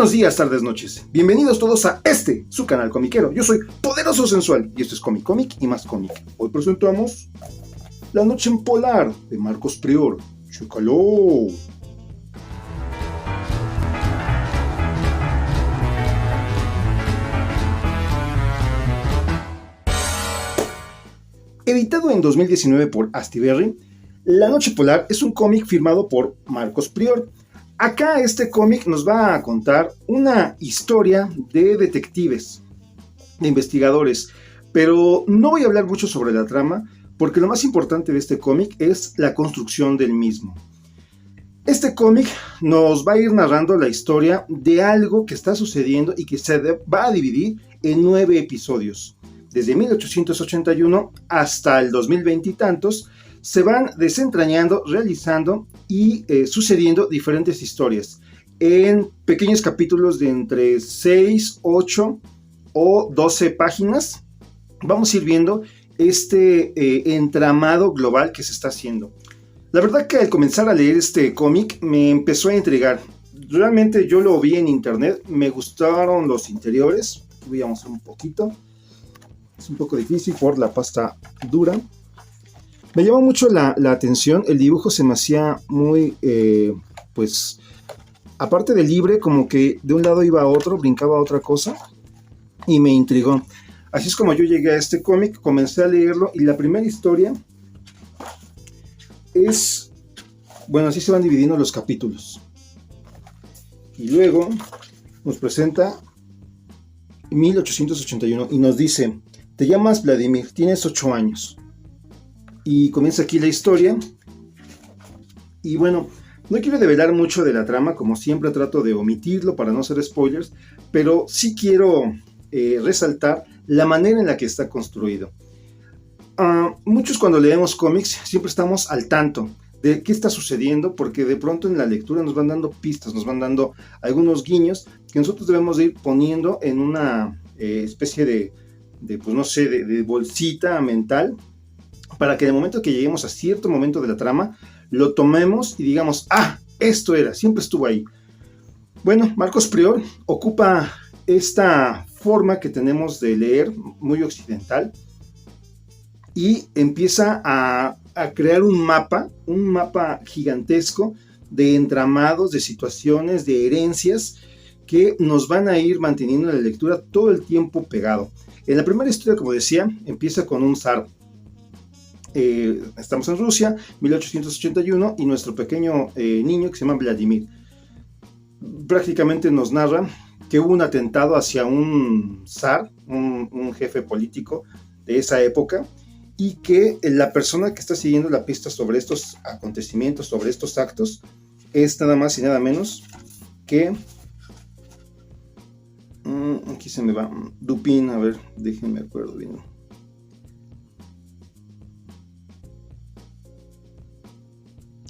Buenos días, tardes, noches. Bienvenidos todos a su canal comiquero. Yo soy Poderoso Sensual y esto es Comic y más cómic. Hoy presentamos La Noche en Polar de Marcos Prior. ¡Chécalo! Editado en 2019 por Astiberri, La Noche Polar es un cómic firmado por Marcos Prior. Acá este cómic nos va a contar una historia de detectives, de investigadores, pero no voy a hablar mucho sobre la trama porque lo más importante de este cómic es la construcción del mismo. Este cómic nos va a ir narrando la historia de algo que está sucediendo y que se va a dividir en 9 episodios. Desde 1881 hasta el 2020 y tantos, se van desentrañando, realizando y sucediendo diferentes historias en pequeños capítulos de entre 6, 8 o 12 páginas. Vamos a ir viendo este entramado global que se está haciendo. La verdad que al comenzar a leer este cómic me empezó a intrigar. Realmente yo lo vi en internet, me gustaron los interiores. Voy a mostrar un poquito. Es un poco difícil por la pasta dura. Me llamó mucho la atención, el dibujo se me hacía muy, pues, aparte de libre, como que de un lado iba a otro, brincaba a otra cosa, y me intrigó. Así es como yo llegué a este cómic, comencé a leerlo, y la primera historia es, bueno, así se van dividiendo los capítulos. Y luego nos presenta 1881, y nos dice, te llamas Vladimir, tienes 8 años. Y comienza aquí la historia. Y bueno, no quiero develar mucho de la trama, como siempre trato de omitirlo para no hacer spoilers, pero sí quiero resaltar la manera en la que está construido. Muchos cuando leemos cómics siempre estamos al tanto de qué está sucediendo, porque de pronto en la lectura nos van dando pistas, nos van dando algunos guiños que nosotros debemos de ir poniendo en una especie de pues no sé, de bolsita mental, para que en el momento que lleguemos a cierto momento de la trama, lo tomemos y digamos, esto era, siempre estuvo ahí. Bueno, Marcos Prior ocupa esta forma que tenemos de leer, muy occidental, y empieza a crear un mapa gigantesco de entramados, de situaciones, de herencias, que nos van a ir manteniendo la lectura todo el tiempo pegado. En la primera historia, como decía, empieza con un zar. Estamos en Rusia, 1881, y nuestro pequeño niño que se llama Vladimir prácticamente nos narra que hubo un atentado hacia un zar, un jefe político de esa época, y que la persona que está siguiendo la pista sobre estos acontecimientos, sobre estos actos, es nada más y nada menos que aquí se me va Dupin, a ver, déjenme acuerdo bien.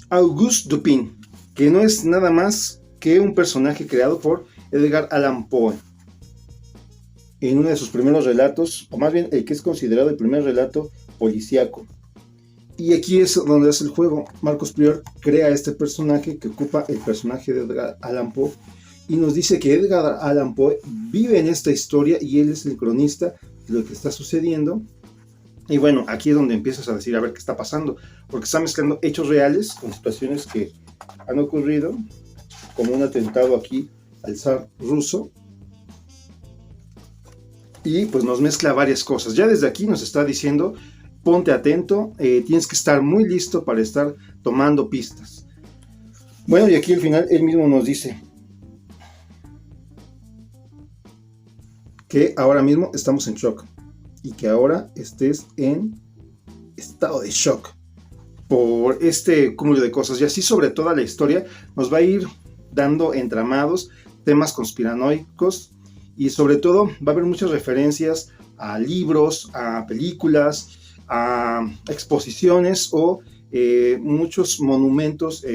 Auguste Dupin, que no es nada más que un personaje creado por Edgar Allan Poe en uno de sus primeros relatos, o más bien el que es considerado el primer relato policíaco. Y aquí es donde hace el juego. Marcos Prior crea este personaje que ocupa el personaje de Edgar Allan Poe y nos dice que Edgar Allan Poe vive en esta historia y él es el cronista de lo que está sucediendo. Y bueno, aquí es donde empiezas a decir a ver qué está pasando, porque está mezclando hechos reales con situaciones que han ocurrido, como un atentado aquí al zar ruso, y pues nos mezcla varias cosas. Ya desde aquí nos está diciendo, ponte atento, tienes que estar muy listo para estar tomando pistas. Bueno, y aquí al final él mismo nos dice que ahora mismo estamos en shock, y que ahora estés en estado de shock por este cúmulo de cosas. Y así sobre toda la historia nos va a ir dando entramados, temas conspiranoicos, y sobre todo va a haber muchas referencias a libros, a películas, a exposiciones o muchos monumentos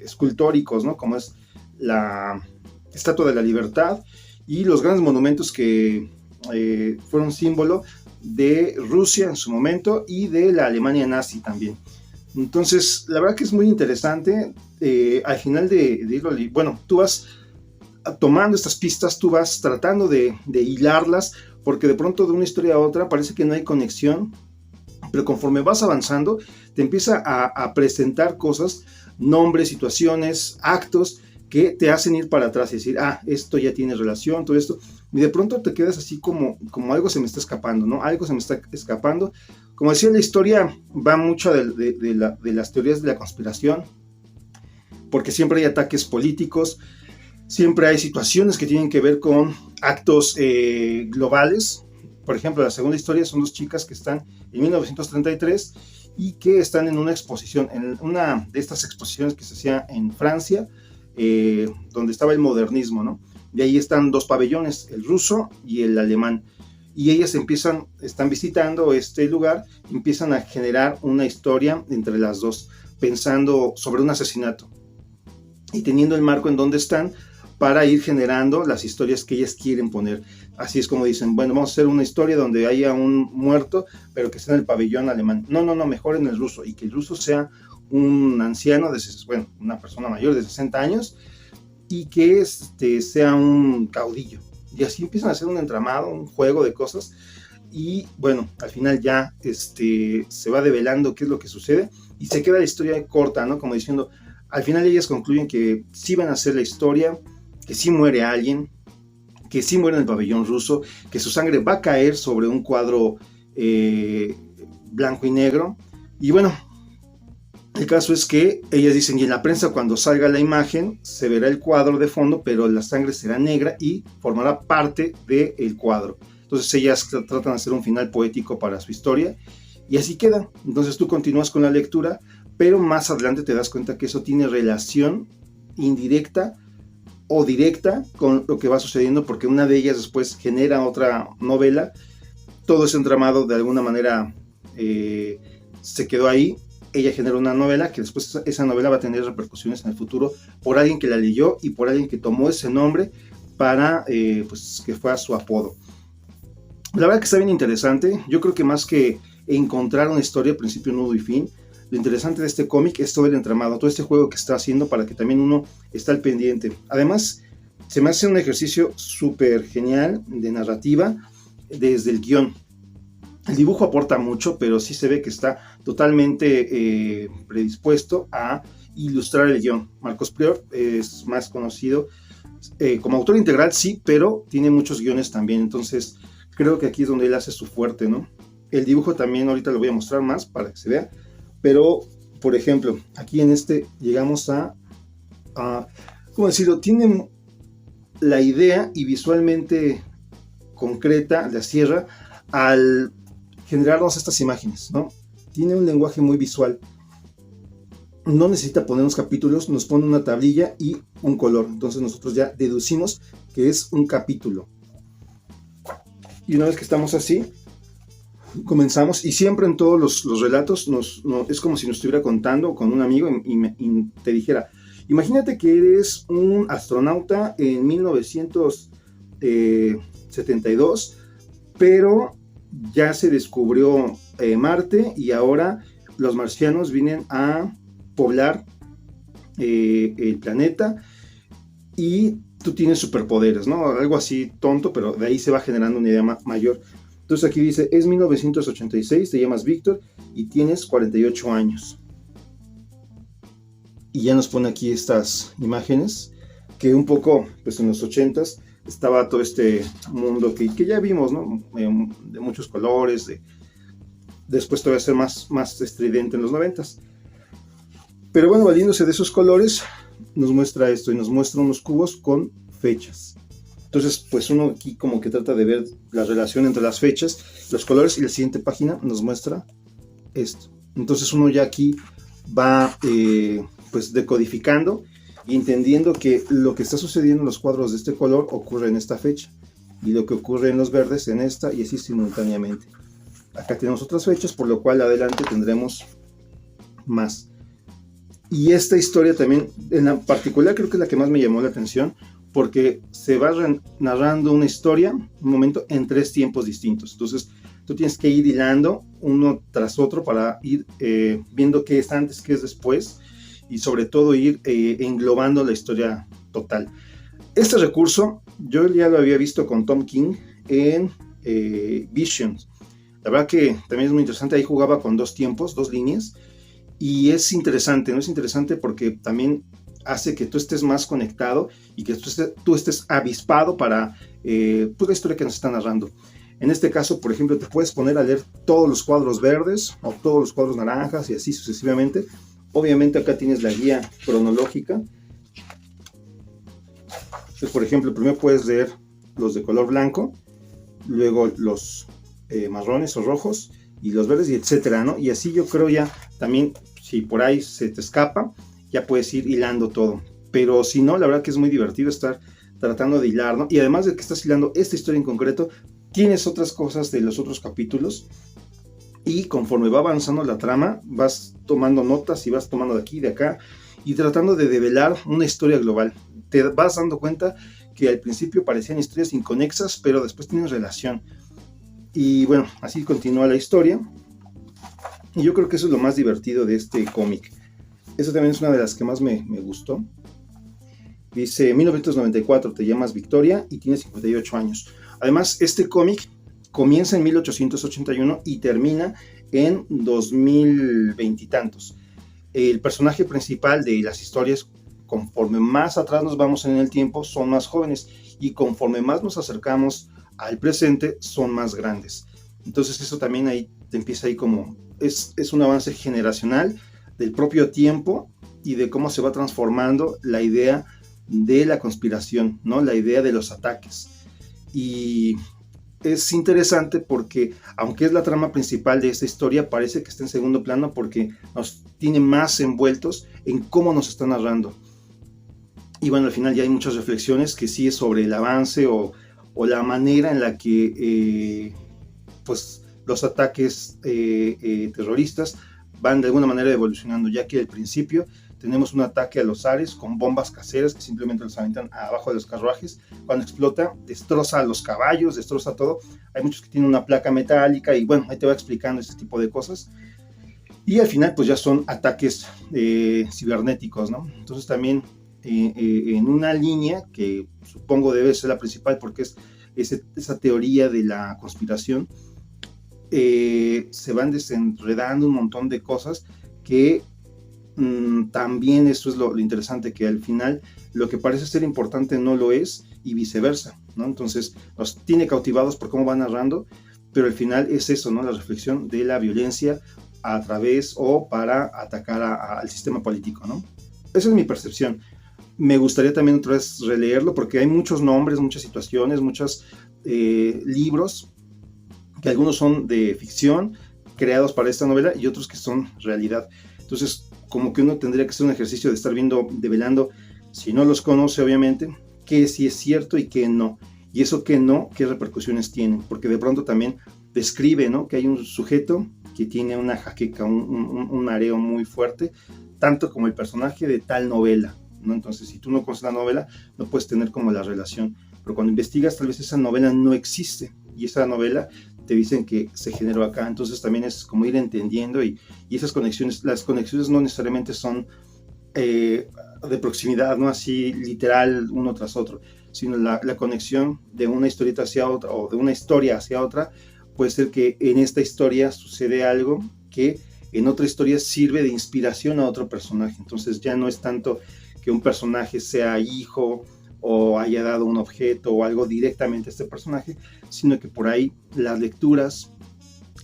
escultóricos, ¿no? Como es la Estatua de la Libertad y los grandes monumentos que fueron símbolo de Rusia en su momento y de la Alemania nazi también. Entonces, la verdad que es muy interesante. Al final de irlo, bueno, tú vas tomando estas pistas, tú vas tratando de hilarlas, porque de pronto de una historia a otra parece que no hay conexión, pero conforme vas avanzando, te empieza a presentar cosas, nombres, situaciones, actos que te hacen ir para atrás y decir, esto ya tiene relación, todo esto, y de pronto te quedas así como algo se me está escapando, ¿no? Algo se me está escapando. Como decía, la historia va mucho de las teorías de la conspiración, porque siempre hay ataques políticos, siempre hay situaciones que tienen que ver con actos globales. Por ejemplo, la segunda historia son dos chicas que están en 1933 y que están en una exposición, en una de estas exposiciones que se hacía en Francia, donde estaba el modernismo, ¿no? Y ahí están dos pabellones, el ruso y el alemán. Y ellas están visitando este lugar, empiezan a generar una historia entre las dos, pensando sobre un asesinato y teniendo el marco en donde están para ir generando las historias que ellas quieren poner. Así es como dicen, bueno, vamos a hacer una historia donde haya un muerto, pero que esté en el pabellón alemán. No, mejor en el ruso, y que el ruso sea un anciano, una persona mayor de 60 años, y que sea un caudillo. Y así empiezan a hacer un entramado, un juego de cosas, y bueno, al final ya se va develando qué es lo que sucede, y se queda la historia corta, ¿no? Como diciendo, al final ellas concluyen que sí van a hacer la historia, que sí muere alguien, que sí muere en el pabellón ruso, que su sangre va a caer sobre un cuadro blanco y negro. Y bueno, el caso es que ellas dicen, y en la prensa cuando salga la imagen se verá el cuadro de fondo, pero la sangre será negra y formará parte del cuadro. Entonces ellas tratan de hacer un final poético para su historia, y así queda. Entonces tú continúas con la lectura, pero más adelante te das cuenta que eso tiene relación indirecta o directa con lo que va sucediendo, porque una de ellas después genera otra novela. Todo ese entramado de alguna manera se quedó ahí. Ella genera una novela que después esa novela va a tener repercusiones en el futuro por alguien que la leyó y por alguien que tomó ese nombre para pues que fuera su apodo. La verdad que está bien interesante. Yo creo que más que encontrar una historia, principio, nudo y fin, lo interesante de este cómic es todo el entramado, todo este juego que está haciendo para que también uno esté al pendiente. Además, se me hace un ejercicio súper genial de narrativa desde el guión. El dibujo aporta mucho, pero sí se ve que está totalmente predispuesto a ilustrar el guión. Marcos Prior es más conocido como autor integral, sí, pero tiene muchos guiones también. Entonces, creo que aquí es donde él hace su fuerte, ¿no? El dibujo también ahorita lo voy a mostrar más para que se vea. Pero, por ejemplo, aquí en llegamos ¿cómo decirlo? Tiene la idea y visualmente concreta, la cierra al generarnos estas imágenes, ¿no? Tiene un lenguaje muy visual. No necesita ponernos capítulos, nos pone una tablilla y un color. Entonces nosotros ya deducimos que es un capítulo. Y una vez que estamos así, comenzamos, y siempre en todos los relatos es como si nos estuviera contando con un amigo y te dijera, imagínate que eres un astronauta en 1972, pero ya se descubrió Marte y ahora los marcianos vienen a poblar el planeta y tú tienes superpoderes, ¿no? Algo así tonto, pero de ahí se va generando una idea mayor. Entonces aquí dice, es 1986, te llamas Víctor y tienes 48 años. Y ya nos pone aquí estas imágenes, que un poco, pues en los 80s, estaba todo este mundo que ya vimos, ¿no? De muchos colores, después todavía ser más estridente en los 90s. Pero bueno, valiéndose de esos colores, nos muestra esto y nos muestra unos cubos con fechas. Entonces, pues uno aquí como que trata de ver la relación entre las fechas, los colores, y la siguiente página nos muestra esto. Entonces uno ya aquí va pues decodificando y entendiendo que lo que está sucediendo en los cuadros de este color ocurre en esta fecha, y lo que ocurre en los verdes en esta, y así simultáneamente. Acá tenemos otras fechas, por lo cual adelante tendremos más. Y esta historia también, en la particular, creo que es la que más me llamó la atención, porque se va narrando una historia, un momento, en 3 tiempos distintos. Entonces, tú tienes que ir hilando uno tras otro para ir viendo qué es antes, qué es después, y sobre todo ir englobando la historia total. Este recurso yo ya lo había visto con Tom King en Visions. La verdad que también es muy interesante. Ahí jugaba con 2 tiempos, 2 líneas. Y es interesante, ¿no? Es interesante porque también hace que tú estés más conectado y que tú estés avispado para pues la historia que nos está narrando. En este caso, por ejemplo, te puedes poner a leer todos los cuadros verdes o todos los cuadros naranjas y así sucesivamente. Obviamente acá tienes la guía cronológica. Entonces, por ejemplo, primero puedes leer los de color blanco, luego los marrones o rojos y los verdes y etcétera, ¿no? Y así yo creo ya también, si por ahí se te escapa, ya puedes ir hilando todo. Pero si no, la verdad que es muy divertido estar tratando de hilar, ¿no? Y además de que estás hilando esta historia en concreto, tienes otras cosas de los otros capítulos y conforme va avanzando la trama, vas tomando notas y vas tomando de aquí y de acá y tratando de develar una historia global. Te vas dando cuenta que al principio parecían historias inconexas, pero después tienen relación. Y bueno, así continúa la historia. Y yo creo que eso es lo más divertido de este cómic. Esa también es una de las que más me gustó. Dice, 1994, te llamas Victoria y tienes 58 años. Además, este cómic comienza en 1881 y termina en 2020 y tantos. El personaje principal de las historias, conforme más atrás nos vamos en el tiempo, son más jóvenes. Y conforme más nos acercamos al presente, son más grandes. Entonces eso también ahí te empieza ahí como... Es un avance generacional del propio tiempo y de cómo se va transformando la idea de la conspiración, ¿no? La idea de los ataques. Y es interesante porque, aunque es la trama principal de esta historia, parece que está en segundo plano porque nos tiene más envueltos en cómo nos está narrando. Y bueno, al final ya hay muchas reflexiones que sí es sobre el avance o la manera en la que pues los ataques terroristas van de alguna manera evolucionando, ya que al principio tenemos un ataque a los ares con bombas caseras que simplemente los aventan abajo de los carruajes. Cuando explota, destroza a los caballos, destroza todo. Hay muchos que tienen una placa metálica y bueno, ahí te va explicando este tipo de cosas. Y al final pues ya son ataques cibernéticos, ¿no? Entonces también en una línea que supongo debe ser la principal porque es esa teoría de la conspiración, se van desenredando un montón de cosas que también eso es lo interesante, que al final lo que parece ser importante no lo es y viceversa, ¿no? Entonces nos tiene cautivados por cómo va narrando, pero al final es eso, ¿no? La reflexión de la violencia a través o para atacar al sistema político, ¿no? Esa es mi percepción. Me gustaría también otra vez releerlo porque hay muchos nombres, muchas situaciones, muchos libros que algunos son de ficción creados para esta novela y otros que son realidad. Entonces, como que uno tendría que hacer un ejercicio de estar viendo, develando, si no los conoce obviamente, qué sí es cierto y qué no. Y eso que no, qué repercusiones tienen. Porque de pronto también describe, ¿no?, que hay un sujeto que tiene una jaqueca, un mareo muy fuerte, tanto como el personaje de tal novela, ¿no? Entonces, si tú no conoces la novela, no puedes tener como la relación. Pero cuando investigas, tal vez esa novela no existe. Y esa novela te dicen que se generó acá. Entonces también es como ir entendiendo y esas conexiones, las conexiones no necesariamente son de proximidad, no así literal uno tras otro, sino la conexión de una historieta hacia otra o de una historia hacia otra. Puede ser que en esta historia sucede algo que en otra historia sirve de inspiración a otro personaje. Entonces ya no es tanto que un personaje sea hijo o haya dado un objeto o algo directamente a este personaje, sino que por ahí las lecturas,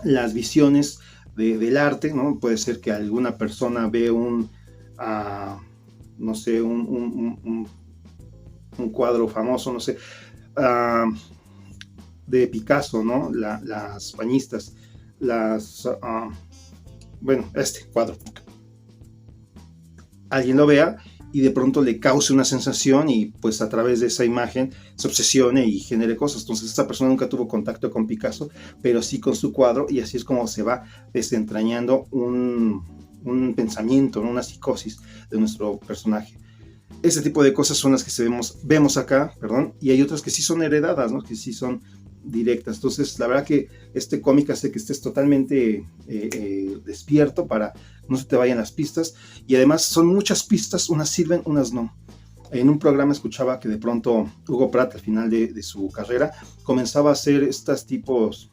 las visiones del arte, ¿no? Puede ser que alguna persona ve no sé, un cuadro famoso, no sé, de Picasso, ¿no? Las bañistas, bueno, este cuadro. Alguien lo vea y de pronto le cause una sensación y pues a través de esa imagen se obsesione y genere cosas. Entonces esta persona nunca tuvo contacto con Picasso, pero sí con su cuadro y así es como se va desentrañando un pensamiento, ¿no?, una psicosis de nuestro personaje. Ese tipo de cosas son las que vemos acá, y hay otras que sí son heredadas, ¿no?, que sí son directas. Entonces la verdad que este cómic hace que estés totalmente despierto para no se te vayan las pistas, y además son muchas pistas, unas sirven, unas no. En un programa escuchaba que de pronto Hugo Pratt, al final de su carrera, comenzaba a hacer estos tipos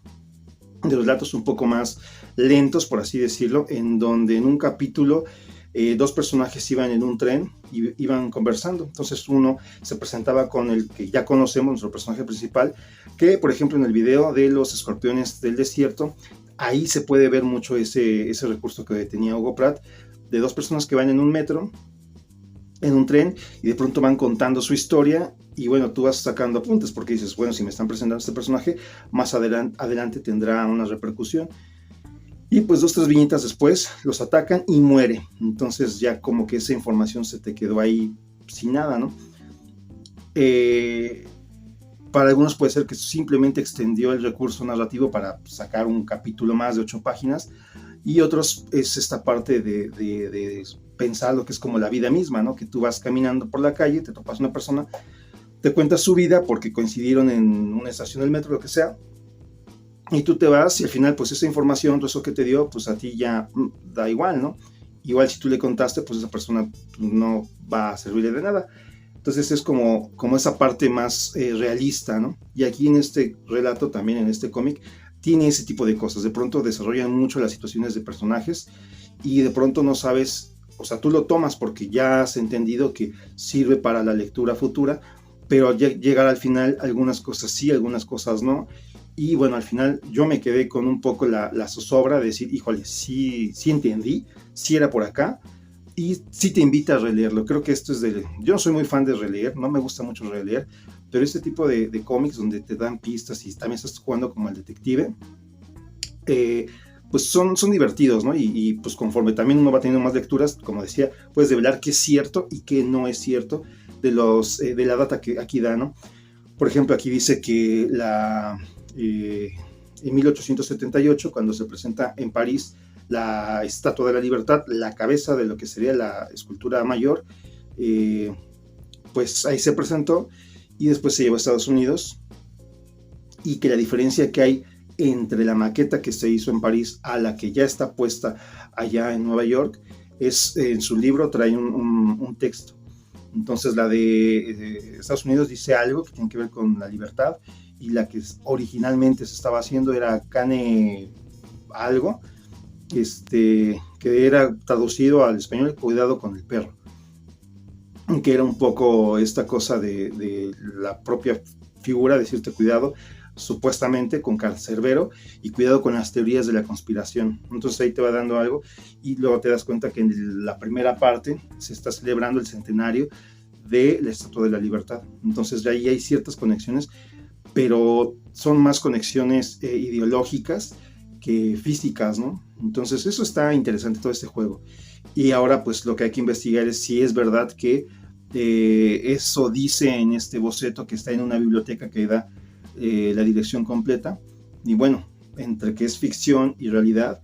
de relatos un poco más lentos, por así decirlo, en donde en un capítulo dos personajes iban en un tren y iban conversando. Entonces uno se presentaba con el que ya conocemos, nuestro personaje principal, que por ejemplo en el video de los escorpiones del desierto, ahí se puede ver mucho ese recurso que tenía Hugo Pratt, de dos personas que van en un metro, en un tren, y de pronto van contando su historia, y bueno, tú vas sacando apuntes, porque dices, bueno, si me están presentando este personaje, más adelante tendrá una repercusión. Y pues 2, 3 viñetas después los atacan y muere. Entonces ya como que esa información se te quedó ahí sin nada, ¿no? Para algunos puede ser que simplemente extendió el recurso narrativo para sacar un capítulo más de 8 páginas, y otros es esta parte de pensar lo que es como la vida misma, ¿no? Que tú vas caminando por la calle, te topas una persona, te cuenta su vida porque coincidieron en una estación del metro, lo que sea, y tú te vas y al final pues esa información, todo eso que te dio, pues a ti ya da igual, ¿no? Igual si tú le contaste, pues esa persona no va a servirle de nada. Entonces es como esa parte más realista, ¿no? Y aquí en este relato, también en este cómic, tiene ese tipo de cosas. De pronto desarrollan mucho las situaciones de personajes y de pronto no sabes, o sea, tú lo tomas porque ya has entendido que sirve para la lectura futura, pero llegar al final algunas cosas sí, algunas cosas no. Y bueno, al final yo me quedé con un poco la zozobra de decir, híjole, sí entendí, sí era por acá, y sí te invita a releerlo. Creo que esto es yo no soy muy fan de releer, no me gusta mucho releer, pero este tipo de cómics donde te dan pistas y también estás jugando como el detective, pues son divertidos, ¿no? Y pues conforme también uno va teniendo más lecturas, como decía, puedes develar qué es cierto y qué no es cierto de la data que aquí da, ¿no? Por ejemplo, aquí dice que en 1878, cuando se presenta en París la Estatua de la Libertad, la cabeza de lo que sería la escultura mayor, pues ahí se presentó y después se llevó a Estados Unidos, y que la diferencia que hay entre la maqueta que se hizo en París a la que ya está puesta allá en Nueva York es, en su libro trae un texto. Entonces la de Estados Unidos dice algo que tiene que ver con la libertad, y la que originalmente se estaba haciendo era cane algo, que era traducido al español, cuidado con el perro, que era un poco esta cosa de la propia figura, decirte cuidado supuestamente con Cancerbero, y cuidado con las teorías de la conspiración. Entonces ahí te va dando algo, y luego te das cuenta que en la primera parte se está celebrando el centenario de la Estatua de la Libertad. Entonces ya ahí hay ciertas conexiones, pero son más conexiones ideológicas que físicas, ¿no? Entonces eso está interesante, todo este juego. Y ahora pues lo que hay que investigar es si es verdad que eso dice en este boceto que está en una biblioteca que da la dirección completa. Y bueno, entre que es ficción y realidad,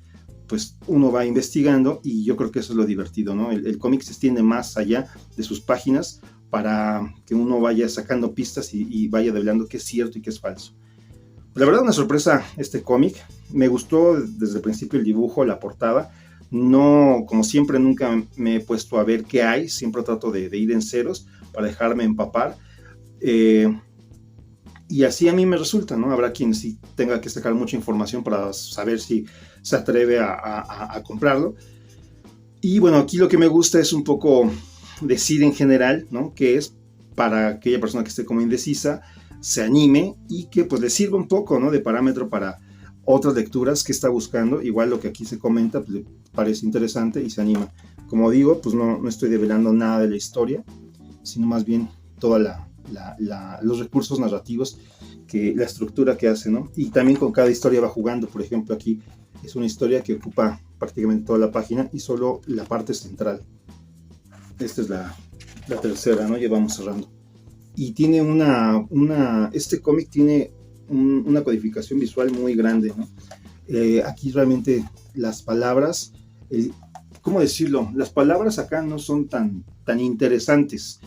pues uno va investigando, y yo creo que eso es lo divertido, ¿no? El cómic se extiende más allá de sus páginas para que uno vaya sacando pistas y vaya develando qué es cierto y qué es falso. La verdad, una sorpresa este cómic. Me gustó desde el principio el dibujo, la portada. No, como siempre, nunca me he puesto a ver qué hay. Siempre trato de ir en ceros para dejarme empapar. Y así a mí me resulta, ¿no? Habrá quien sí tenga que sacar mucha información para saber si se atreve a comprarlo. Y bueno, aquí lo que me gusta es un poco decir en general, ¿no? Que es para aquella persona que esté como indecisa, se anime y que pues le sirva un poco, ¿no? De parámetro para otras lecturas que está buscando. Igual lo que aquí se comenta, pues le parece interesante y se anima. Como digo, pues no estoy develando nada de la historia, sino más bien toda los recursos narrativos, la estructura que hace, ¿no? Y también con cada historia va jugando. Por ejemplo, aquí es una historia que ocupa prácticamente toda la página y solo la parte central. Esta es la tercera, ¿no? Ya vamos cerrando. Y tiene este cómic tiene una codificación visual muy grande, ¿no? Aquí realmente las palabras, ¿cómo decirlo? Las palabras acá no son tan interesantes,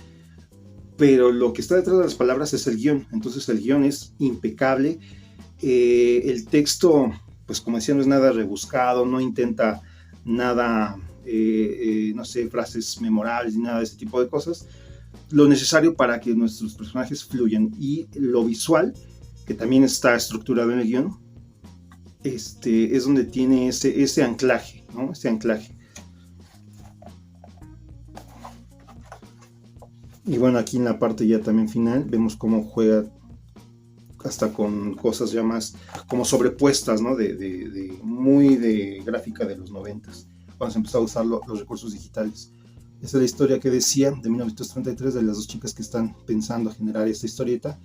pero lo que está detrás de las palabras es el guión. Entonces el guión es impecable. El texto, pues como decía, no es nada rebuscado, no intenta nada, no sé, frases memorables ni nada de ese tipo de cosas. lo necesario para que nuestros personajes fluyan. Y lo visual, que también está estructurado en el guión, es donde tiene ese anclaje, ¿no? Ese anclaje. Y bueno, aquí en la parte ya también final vemos cómo juega hasta con cosas ya más como sobrepuestas, ¿no? Muy de gráfica de los 90s, cuando se empezó a usar los recursos digitales. Esa es la historia que decía, de 1933, de las dos chicas que están pensando generar esta historieta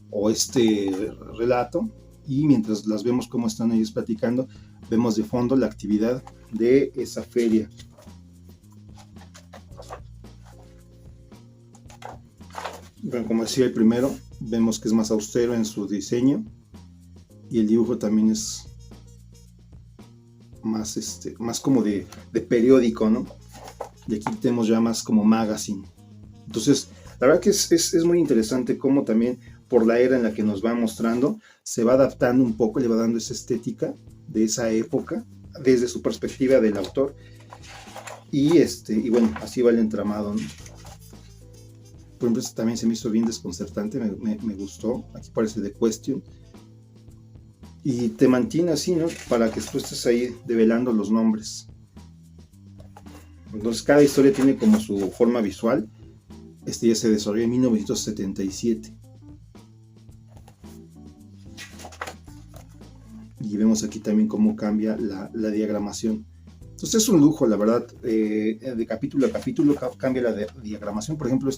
o este relato, y mientras las vemos cómo están ellos platicando, vemos de fondo la actividad de esa feria. Bueno, como decía el primero, vemos que es más austero en su diseño y el dibujo también es más como de periódico, ¿no? Y aquí tenemos ya más como magazine. Entonces, la verdad que es muy interesante cómo también por la era en la que nos va mostrando se va adaptando un poco, le va dando esa estética de esa época desde su perspectiva del autor. Y bueno, así va el entramado, ¿no? Por ejemplo, este también se me hizo bien desconcertante, me gustó. Aquí parece The Question. Y te mantiene así, ¿no? Para que tú estés ahí develando los nombres. Entonces, cada historia tiene como su forma visual. Ya se desarrolló en 1977. Y vemos aquí también cómo cambia la diagramación. Entonces es un lujo, la verdad, de capítulo a capítulo cambia la diagramación. Por ejemplo,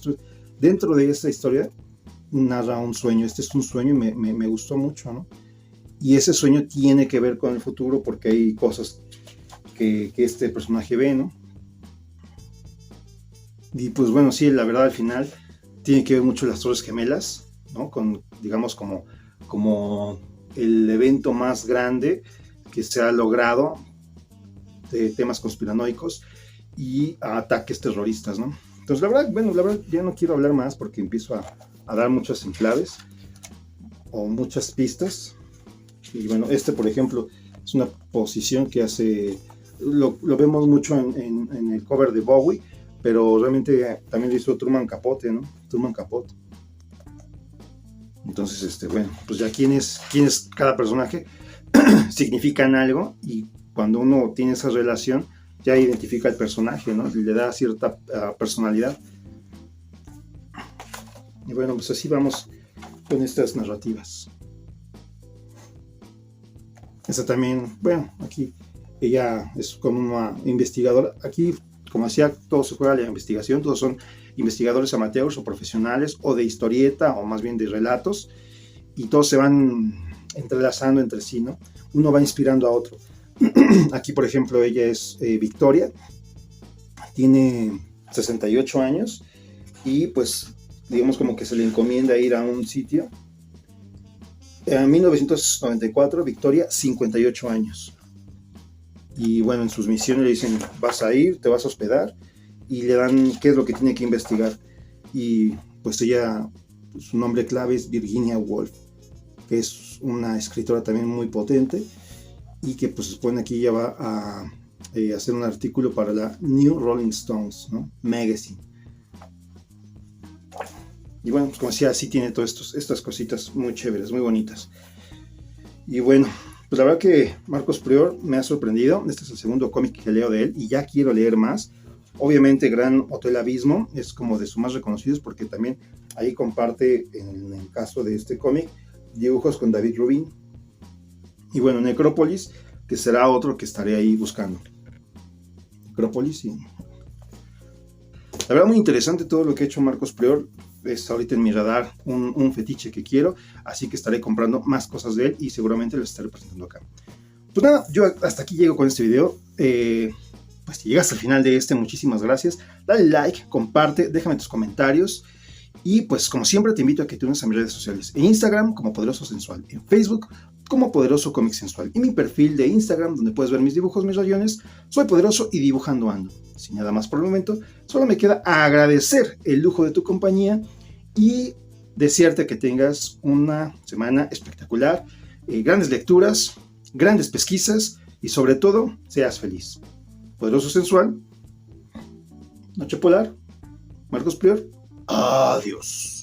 dentro de esta historia narra un sueño. Este es un sueño y me gustó mucho, ¿no? Y ese sueño tiene que ver con el futuro porque hay cosas que este personaje ve, ¿no? Y pues bueno, sí, la verdad al final tiene que ver mucho las Torres Gemelas, ¿no? Con, digamos, como el evento más grande que se ha logrado de temas conspiranoicos y a ataques terroristas, ¿no? Entonces, la verdad ya no quiero hablar más porque empiezo a dar muchas enclaves o muchas pistas. Y bueno, por ejemplo, es una posición que hace, lo vemos mucho en el cover de Bowie, pero realmente también lo hizo Truman Capote, ¿no? Truman Capote. Entonces, bueno, pues ya quién es cada personaje significan algo, y cuando uno tiene esa relación ya identifica el personaje, ¿no? Le da cierta personalidad. Y bueno, pues así vamos con estas narrativas. Esta también, bueno, aquí ella es como una investigadora. Aquí, como decía, todo se juega a la investigación, todos son investigadores amateurs o profesionales, o de historieta, o más bien de relatos, y todos se van entrelazando entre sí, ¿no? Uno va inspirando a otro. Aquí, por ejemplo, ella es Victoria, tiene 68 años, y pues, digamos como que se le encomienda ir a un sitio. En 1994, Victoria, 58 años. Y bueno, en sus misiones le dicen, vas a ir, te vas a hospedar, y le dan qué es lo que tiene que investigar. Y pues ella, su nombre clave es Virginia Woolf, que es una escritora también muy potente, y que pues se supone que ella va a hacer un artículo para la New Rolling Stones, ¿no? Magazine. Y bueno, pues como decía, sí tiene todas estas cositas muy chéveres, muy bonitas. Y bueno, pues la verdad que Marcos Prior me ha sorprendido. Este es el segundo cómic que leo de él y ya quiero leer más. Obviamente Gran Hotel Abismo es como de sus más reconocidos, porque también ahí comparte, en el caso de este cómic, dibujos con David Rubin. Y bueno, Necrópolis, que será otro que estaré ahí buscando. Necrópolis, sí. La verdad muy interesante todo lo que ha hecho Marcos Prior. Es ahorita en mi radar un fetiche que quiero, así que estaré comprando más cosas de él y seguramente los estaré presentando acá. Pues nada, yo hasta aquí llego con este video. Pues si llegas al final de muchísimas gracias. Dale like, comparte, déjame tus comentarios. Y pues como siempre te invito a que te unas a mis redes sociales. En Instagram como Poderoso Sensual, en Facebook como Poderoso Cómic Sensual, y mi perfil de Instagram donde puedes ver mis dibujos, mis rayones. Soy Poderoso y dibujando ando. Sin nada más por el momento, solo me queda agradecer el lujo de tu compañía y desearte que tengas una semana espectacular, grandes lecturas, grandes pesquisas y sobre todo seas feliz. Poderoso Sensual, Noche Polar, Marcos Prior. Adiós.